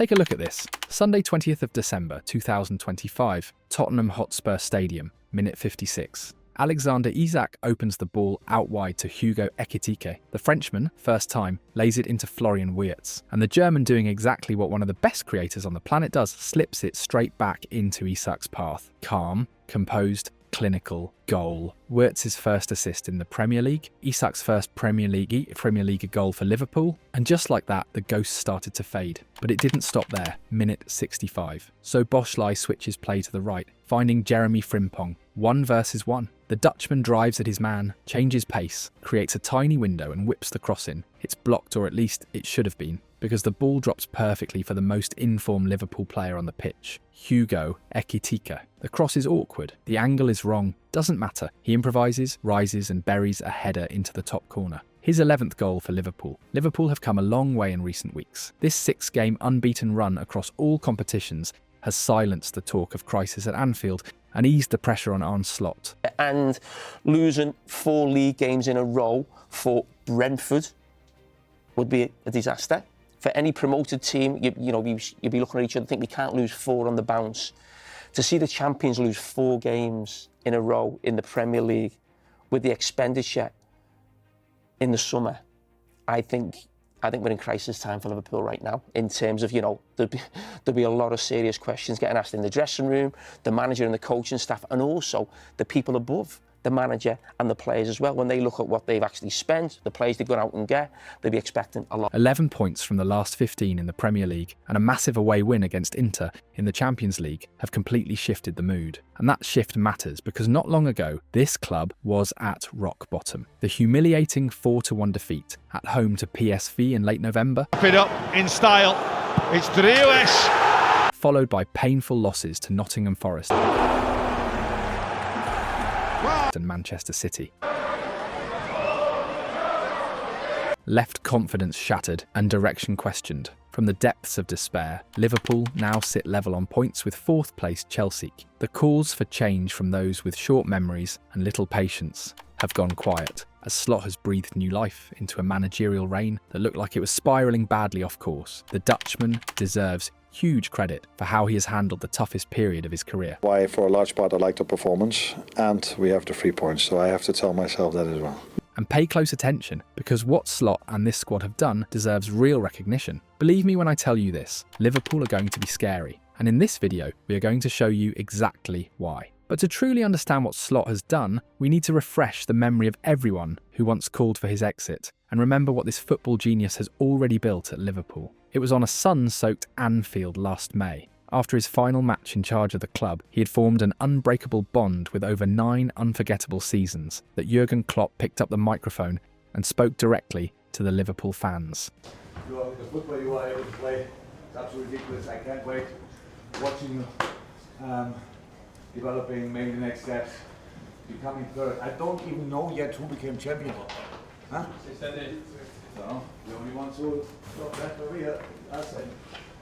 Take a look at this. Sunday 20th of December 2025, Tottenham Hotspur Stadium, minute 56. Alexander Isak opens the ball out wide to Hugo Ekitike. The Frenchman, first time, lays it into Florian Wirtz. And the German, doing exactly what one of the best creators on the planet does, slips it straight back into Isak's path. Calm, composed, clinical goal. Wirtz's first assist in the Premier League, Isak's first Premier League goal for Liverpool, and just like that, the ghost started to fade. But it didn't stop there, minute 65. So Boschlei switches play to the right, finding Jeremy Frimpong, 1 versus 1. The Dutchman drives at his man, changes pace, creates a tiny window and whips the cross in. It's blocked, or at least it should have been, because the ball drops perfectly for the most informed Liverpool player on the pitch, Hugo Ekitike. The cross is awkward, the angle is wrong, doesn't matter. He improvises, rises and buries a header into the top corner. His 11th goal for Liverpool. Liverpool have come a long way in recent weeks. This 6-game unbeaten run across all competitions has silenced the talk of crisis at Anfield and eased the pressure on Arne Slot. And losing 4 league games in a row for Brentford would be a disaster. For any promoted team, you'd be looking at each other and think we can't lose 4 on the bounce. To see the champions lose 4 games in a row in the Premier League with the expenditure in the summer, I think we're in crisis time for Liverpool right now, in terms of, there'll be a lot of serious questions getting asked in the dressing room, the manager and the coaching staff, and also the people above the manager and the players as well. When they look at what they've actually spent, the players they've gone out and get, they'll be expecting a lot. 11 points from the last 15 in the Premier League and a massive away win against Inter in the Champions League have completely shifted the mood. And that shift matters because not long ago, this club was at rock bottom. The humiliating 4-1 defeat at home to PSV in late November. It up in style. It's Drioues. Followed by painful losses to Nottingham Forest and Manchester City. Left confidence shattered and direction questioned. From the depths of despair, Liverpool now sit level on points with 4th place Chelsea. The calls for change from those with short memories and little patience have gone quiet, as Slot has breathed new life into a managerial reign that looked like it was spiralling badly off course. The Dutchman deserves huge credit for how he has handled the toughest period of his career. Why, for a large part, I like the performance, and we have the 3 points, so I have to tell myself that as well. And pay close attention, because what Slot and this squad have done deserves real recognition. Believe me when I tell you this, Liverpool are going to be scary, and in this video we are going to show you exactly why. But to truly understand what Slot has done, we need to refresh the memory of everyone who once called for his exit, and remember what this football genius has already built at Liverpool. It was on a sun-soaked Anfield last May. After his final match in charge of the club, he had formed an unbreakable bond with over 9 unforgettable seasons that Jurgen Klopp picked up the microphone and spoke directly to the Liverpool fans. The football you are able to play, it's absolutely ridiculous. I can't wait watching you developing, making the next steps, becoming third. I don't even know yet who became champion. Huh? So, the only ones who got that over here, us,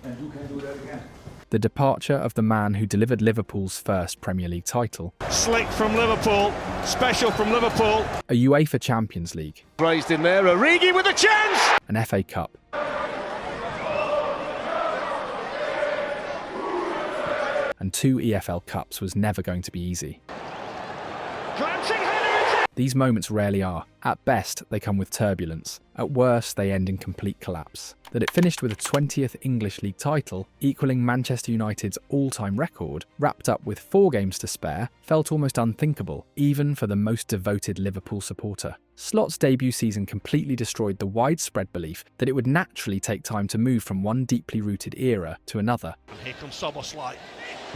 and you can do that again. The departure of the man who delivered Liverpool's first Premier League title. Slick from Liverpool, special from Liverpool. A UEFA Champions League. Raised in there, Origi with a chance! An FA Cup. And 2 EFL Cups was never going to be easy. These moments rarely are. At best, they come with turbulence. At worst, they end in complete collapse. That it finished with a 20th English League title, equaling Manchester United's all-time record, wrapped up with 4 games to spare, felt almost unthinkable, even for the most devoted Liverpool supporter. Slot's debut season completely destroyed the widespread belief that it would naturally take time to move from one deeply rooted era to another. And here comes Soboslai.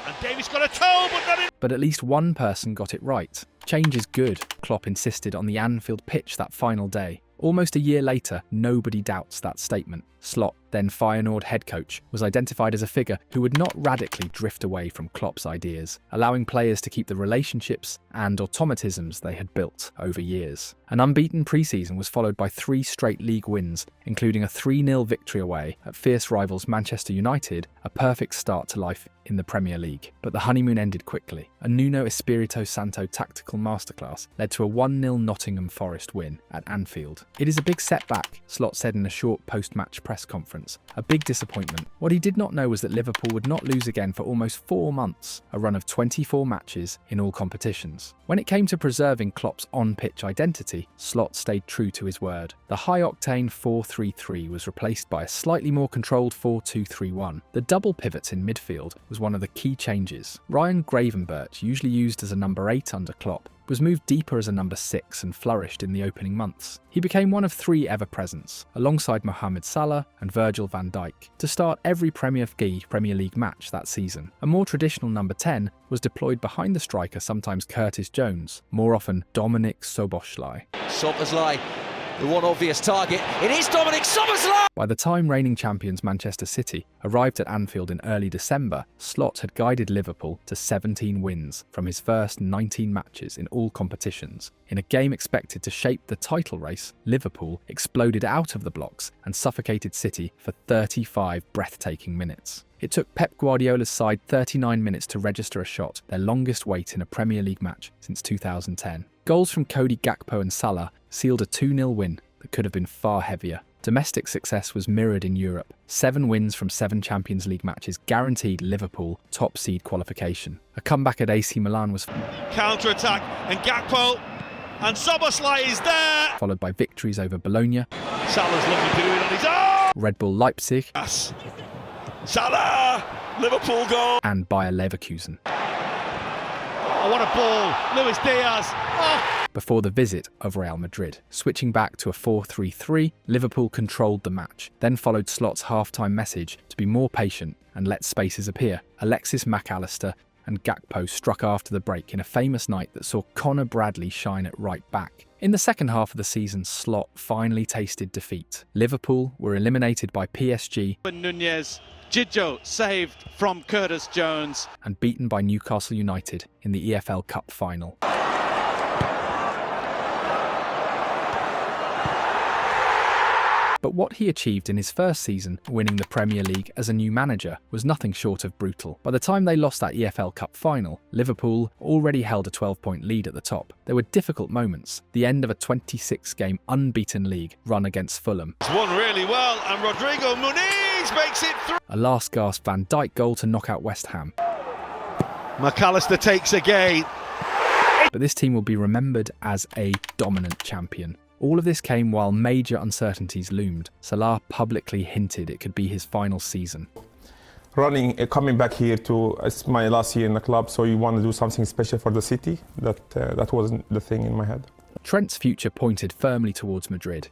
And Davies got a toe, but not in. But at least one person got it right. Change is good, Klopp insisted on the Anfield pitch that final day. Almost a year later, nobody doubts that statement. Slot, then Feyenoord head coach, was identified as a figure who would not radically drift away from Klopp's ideas, allowing players to keep the relationships and automatisms they had built over years. An unbeaten pre-season was followed by 3 straight league wins, including a 3-0 victory away at fierce rivals Manchester United, a perfect start to life in the Premier League. But the honeymoon ended quickly. A Nuno Espirito Santo tactical masterclass led to a 1-0 Nottingham Forest win at Anfield. It is a big setback, Slot said in a short post-match press conference. difference, a big disappointment. What he did not know was that Liverpool would not lose again for almost 4 months, a run of 24 matches in all competitions. When it came to preserving Klopp's on-pitch identity, Slot stayed true to his word. The high-octane 4-3-3 was replaced by a slightly more controlled 4-2-3-1. The double pivots in midfield was one of the key changes. Ryan Gravenberch, usually used as a number 8 under Klopp, was moved deeper as a number 6 and flourished in the opening months. He became one of 3 ever-presents, alongside Mohamed Salah and Virgil van Dijk, to start every Premier League match that season. A more traditional number 10 was deployed behind the striker, sometimes Curtis Jones, more often Dominik Szoboszlai. Szoboszlai, the one obvious target. It is Dominik Szoboszlai! By the time reigning champions Manchester City arrived at Anfield in early December, Slot had guided Liverpool to 17 wins from his first 19 matches in all competitions. In a game expected to shape the title race, Liverpool exploded out of the blocks and suffocated City for 35 breathtaking minutes. It took Pep Guardiola's side 39 minutes to register a shot, their longest wait in a Premier League match since 2010. Goals from Cody Gakpo and Salah sealed a 2-0 win that could have been far heavier. Domestic success was mirrored in Europe. 7 wins from 7 Champions League matches guaranteed Liverpool top seed qualification. A comeback at AC Milan was Counter-attack, and Gakpo, and Szoboszlai is there! Followed by victories over Bologna, Salah's looking to do it on his own! Red Bull Leipzig, Yes. Salah! Liverpool goal! and Bayer Leverkusen. Oh, what a ball! Luis Diaz! Oh! Before the visit of Real Madrid. Switching back to a 4-3-3, Liverpool controlled the match, then followed Slot's half-time message to be more patient and let spaces appear. Alexis Mac Allister and Gakpo struck after the break in a famous night that saw Conor Bradley shine at right back. In the second half of the season, Slot finally tasted defeat. Liverpool were eliminated by PSG Nunez, Gigio saved from Curtis Jones, and beaten by Newcastle United in the EFL Cup final. But what he achieved in his first season, winning the Premier League as a new manager, was nothing short of brutal. By the time they lost that EFL Cup final, Liverpool already held a 12-point lead at the top. There were difficult moments, the end of a 26-game unbeaten league run against Fulham. It's won really well, and Rodrigo Muniz makes it through. A last-gasp Van Dijk goal to knock out West Ham. Mac Allister takes again. But this team will be remembered as a dominant champion. All of this came while major uncertainties loomed. Salah publicly hinted it could be his final season. Coming back here it's my last year in the club, so you want to do something special for the city. That wasn't the thing in my head. Trent's future pointed firmly towards Madrid.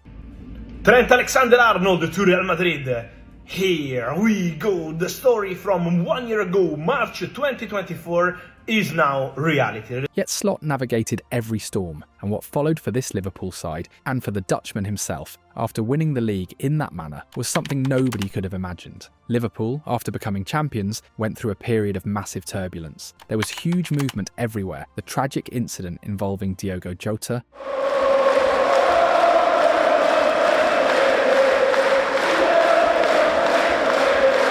Trent Alexander-Arnold to Real Madrid. Here we go. The story from 1 year ago, March 2024, is now reality. Yet Slot navigated every storm, and what followed for this Liverpool side, and for the Dutchman himself, after winning the league in that manner, was something nobody could have imagined. Liverpool, after becoming champions, went through a period of massive turbulence. There was huge movement everywhere. The tragic incident involving Diogo Jota,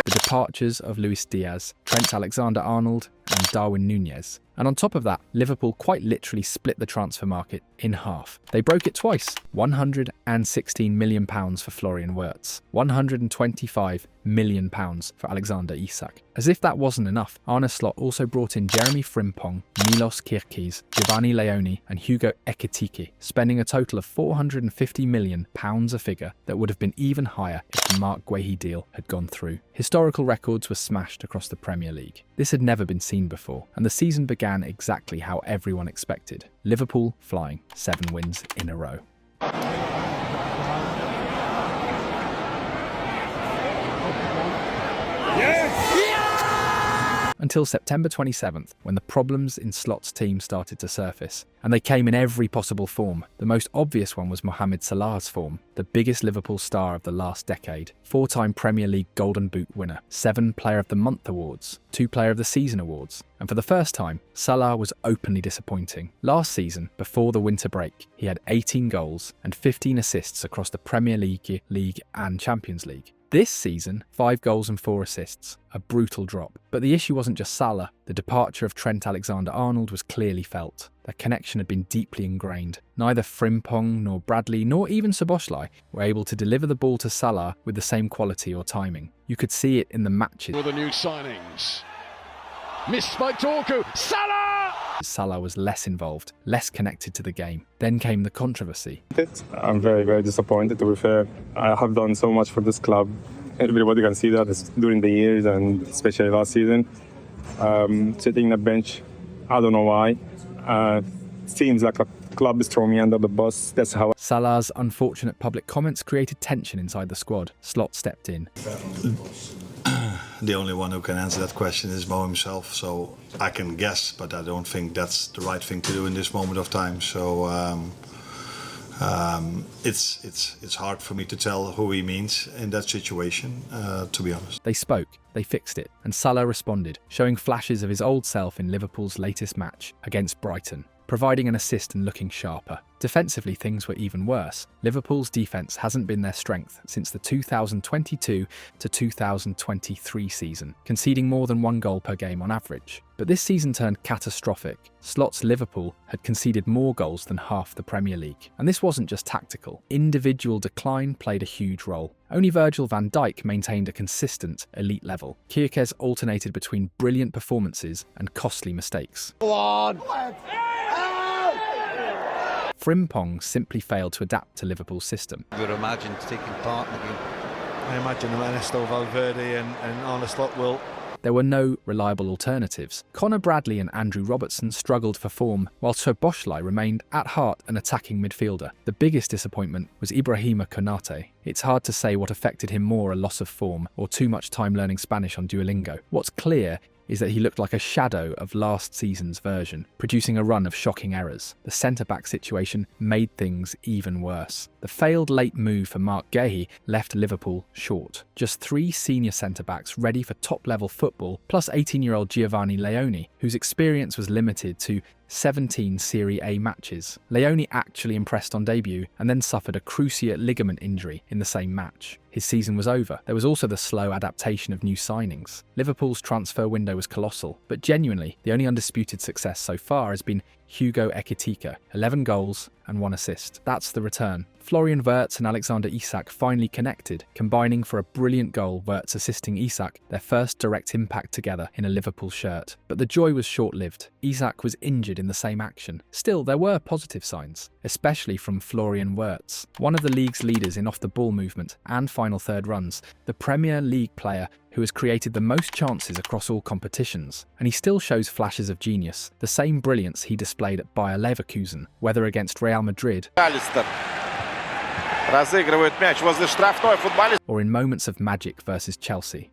the departures of Luis Diaz, Trent Alexander-Arnold and Darwin Nunez. And on top of that, Liverpool quite literally split the transfer market in half. They broke it twice. £116 million for Florian Wirtz, £125 million for Alexander Isak. As if that wasn't enough, Arne Slot also brought in Jeremy Frimpong, Milos Kirkiz, Giovanni Leoni and Hugo Ekitike, spending a total of £450 million, a figure that would have been even higher if the Mark Guehi deal had gone through. Historical records were smashed across the Premier League. This had never been seen before, and the season began exactly how everyone expected. Liverpool flying 7 wins in a row. Until September 27th, when the problems in Slot's team started to surface. And they came in every possible form. The most obvious one was Mohamed Salah's form, the biggest Liverpool star of the last decade. 4-time Premier League Golden Boot winner, 7 Player of the Month awards, 2 Player of the Season awards. And for the first time, Salah was openly disappointing. Last season, before the winter break, he had 18 goals and 15 assists across the Premier League and Champions League. This season, 5 goals and 4 assists, a brutal drop. But the issue wasn't just Salah. The departure of Trent Alexander-Arnold was clearly felt. Their connection had been deeply ingrained. Neither Frimpong nor Bradley nor even Szoboszlai were able to deliver the ball to Salah with the same quality or timing. You could see it in the matches. For the new signings. Missed by Dorku. Salah! Salah was less involved, less connected to the game. Then came the controversy. I'm very, very disappointed, to be fair. I have done so much for this club. Everybody can see that during the years and especially last season. Sitting on the bench, I don't know why. Seems like a club is throwing me under the bus. That's how. Salah's unfortunate public comments created tension inside the squad. Slot stepped in. The only one who can answer that question is Mo himself, so I can guess, but I don't think that's the right thing to do in this moment of time. So it's hard for me to tell who he means in that situation, to be honest. They spoke, they fixed it, and Salah responded, showing flashes of his old self in Liverpool's latest match against Brighton, providing an assist and looking sharper. Defensively, things were even worse. Liverpool's defence hasn't been their strength since the 2022 to 2023 season, conceding more than 1 goal per game on average. But this season turned catastrophic. Slot's Liverpool had conceded more goals than half the Premier League. And this wasn't just tactical. Individual decline played a huge role. Only Virgil van Dijk maintained a consistent elite level. Kierke's alternated between brilliant performances and costly mistakes. Go on! Frimpong simply failed to adapt to Liverpool's system. Would imagine taking part in the game. I imagine Ernesto Valverde and Arne Slot will. There were no reliable alternatives. Conor Bradley and Andrew Robertson struggled for form, while Szoboszlai remained at heart an attacking midfielder. The biggest disappointment was Ibrahima Konate. It's hard to say what affected him more, a loss of form or too much time learning Spanish on Duolingo. What's clear is that he looked like a shadow of last season's version, producing a run of shocking errors. The centre-back situation made things even worse. The failed late move for Mark Guéhi left Liverpool short. Just 3 senior centre-backs ready for top-level football, plus 18-year-old Giovanni Leoni, whose experience was limited to 17 Serie A matches. Leoni actually impressed on debut and then suffered a cruciate ligament injury in the same match. His season was over. There was also the slow adaptation of new signings. Liverpool's transfer window was colossal, but genuinely, the only undisputed success so far has been Hugo Ekitike, 11 goals and 1 assist. That's the return. Florian Wirtz and Alexander Isak finally connected, combining for a brilliant goal, Wirtz assisting Isak, their first direct impact together in a Liverpool shirt. But the joy was short-lived. Isak was injured in the same action. Still, there were positive signs, especially from Florian Wirtz, one of the league's leaders in off-the-ball movement and final third runs, the Premier League player who has created the most chances across all competitions. And he still shows flashes of genius, the same brilliance he displayed at Bayer Leverkusen, whether against Real Madrid or in moments of magic versus Chelsea.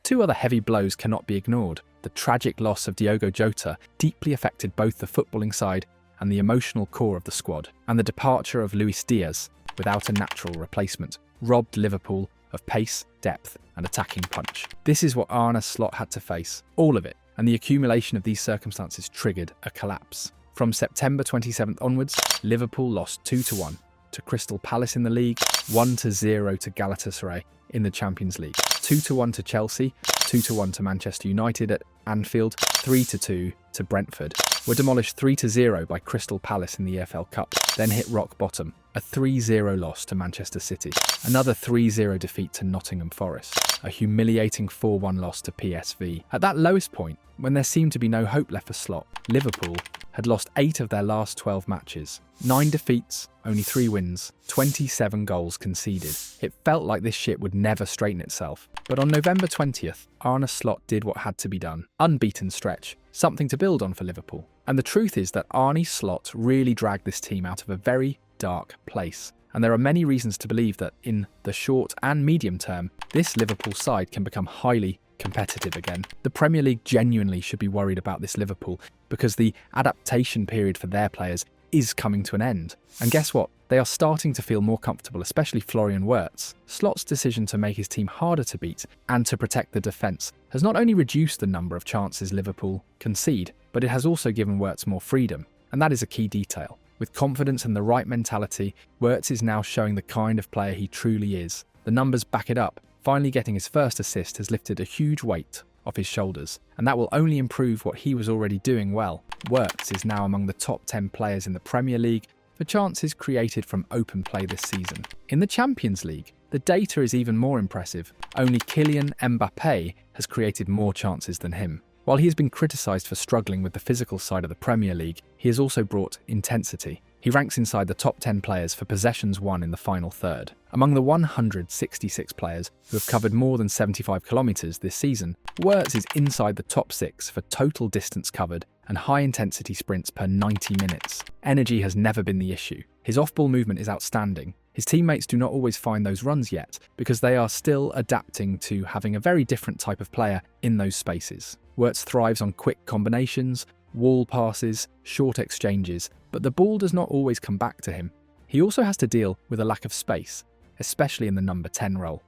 2 other heavy blows cannot be ignored. The tragic loss of Diogo Jota deeply affected both the footballing side and the emotional core of the squad, and the departure of Luis Diaz, without a natural replacement, robbed Liverpool of pace, depth and attacking punch. This is what Arne Slot had to face, all of it, and the accumulation of these circumstances triggered a collapse. From September 27th onwards, Liverpool lost 2-1 to Crystal Palace in the league, 1-0 to Galatasaray in the Champions League, 2-1 to Chelsea, 2-1 to Manchester United at Anfield, 3-2 to Brentford, were demolished 3-0 by Crystal Palace in the EFL Cup, then hit rock bottom, a 3-0 loss to Manchester City, another 3-0 defeat to Nottingham Forest, a humiliating 4-1 loss to PSV. At that lowest point, when there seemed to be no hope left for Slot, Liverpool had lost 8 of their last 12 matches, 9 defeats, only 3 wins, 27 goals conceded. It felt like this ship would never straighten itself. But on November 20th, Arne Slot did what had to be done. Unbeaten stretch, something to build on for Liverpool. And the truth is that Arne Slot really dragged this team out of a very dark place. And there are many reasons to believe that in the short and medium term, this Liverpool side can become highly competitive again. The Premier League genuinely should be worried about this Liverpool because the adaptation period for their players is coming to an end. And guess what? They are starting to feel more comfortable, especially Florian Wirtz. Slot's decision to make his team harder to beat and to protect the defence has not only reduced the number of chances Liverpool concede, but it has also given Wirtz more freedom. And that is a key detail. With confidence and the right mentality, Wirtz is now showing the kind of player he truly is. The numbers back it up. Finally getting his first assist has lifted a huge weight off his shoulders, and that will only improve what he was already doing well. Wirtz is now among the top 10 players in the Premier League for chances created from open play this season. In the Champions League, the data is even more impressive. Only Kylian Mbappé has created more chances than him. While he has been criticised for struggling with the physical side of the Premier League, he has also brought intensity. He ranks inside the top 10 players for possessions won in the final third. Among the 166 players who have covered more than 75 kilometres this season, Wirtz is inside the top 6 for total distance covered and high-intensity sprints per 90 minutes. Energy has never been the issue. His off-ball movement is outstanding. His teammates do not always find those runs yet because they are still adapting to having a very different type of player in those spaces. Wirtz thrives on quick combinations, wall passes, short exchanges, but the ball does not always come back to him. He also has to deal with a lack of space, especially in the number 10 role.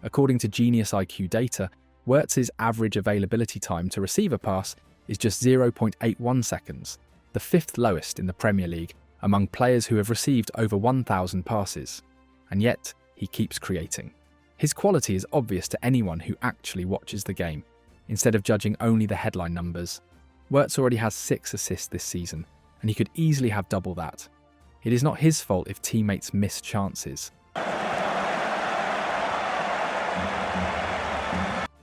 According to Genius IQ data, Wirtz's average availability time to receive a pass is just 0.81 seconds, the 5th lowest in the Premier League among players who have received over 1,000 passes. And yet, he keeps creating. His quality is obvious to anyone who actually watches the game, instead of judging only the headline numbers. Wirtz already has 6 assists this season, and he could easily have double that. It is not his fault if teammates miss chances.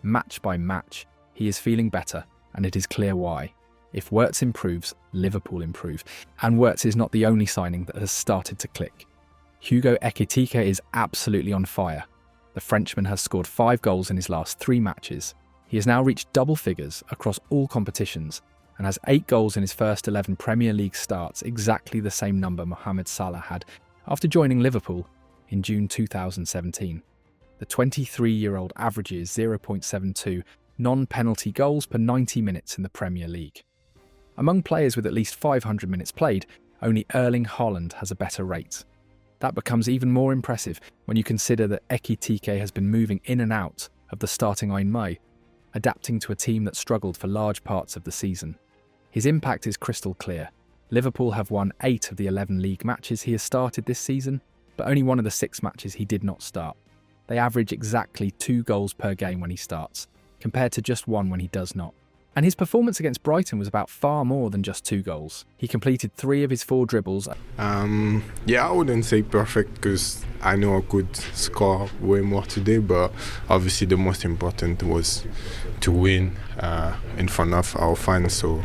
Match by match, he is feeling better, and it is clear why. If Wirtz improves, Liverpool improve, and Wirtz is not the only signing that has started to click. Hugo Ekitike is absolutely on fire. The Frenchman has scored 5 goals in his last 3 matches. He has now reached double figures across all competitions and has 8 goals in his first 11 Premier League starts, exactly the same number Mohamed Salah had after joining Liverpool in June 2017. The 23-year-old averages 0.72 non-penalty goals per 90 minutes in the Premier League. Among players with at least 500 minutes played, only Erling Haaland has a better rate. That becomes even more impressive when you consider that Ekitike has been moving in and out of the starting Arne, adapting to a team that struggled for large parts of the season. His impact is crystal clear. Liverpool have won 8 of the 11 league matches he has started this season, but only 1 of the 6 matches he did not start. They average exactly 2 goals per game when he starts, compared to just 1 when he does not. And his performance against Brighton was about far more than just 2 goals. He completed 3 of his 4 dribbles. Yeah, I wouldn't say perfect because I know I could score way more today, but obviously the most important was to win in front of our fans, so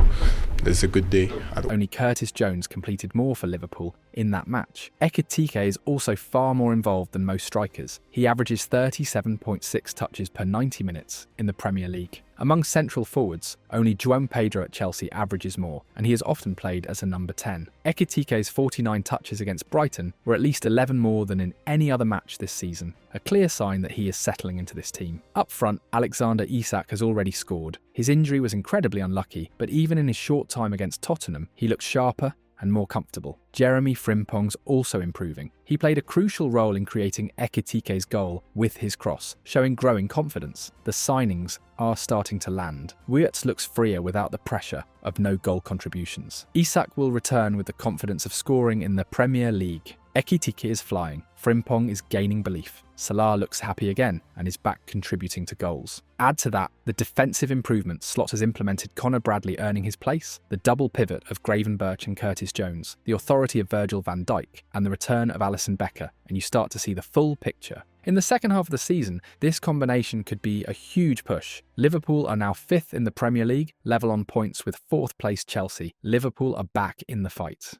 it's a good day. Only Curtis Jones completed more for Liverpool in that match. Ekitike is also far more involved than most strikers. He averages 37.6 touches per 90 minutes in the Premier League. Among central forwards, only João Pedro at Chelsea averages more, and he is often played as a number 10. Ekitike's 49 touches against Brighton were at least 11 more than in any other match this season, a clear sign that he is settling into this team. Up front, Alexander Isak has already scored. His injury was incredibly unlucky, but even in his short time against Tottenham, he looks sharper and more comfortable. Jeremy Frimpong's also improving. He played a crucial role in creating Ekitike's goal with his cross, showing growing confidence. The signings are starting to land. Wirtz looks freer without the pressure of no goal contributions. Isak will return with the confidence of scoring in the Premier League. Ekitike is flying. Frimpong is gaining belief. Salah looks happy again and is back contributing to goals. Add to that the defensive improvements Slot has implemented, Connor Bradley earning his place, the double pivot of Gravenberch and Curtis Jones, the authority of Virgil van Dijk, and the return of Alisson Becker, and you start to see the full picture. In the second half of the season, this combination could be a huge push. Liverpool are now 5th in the Premier League, level on points with 4th place Chelsea. Liverpool are back in the fight.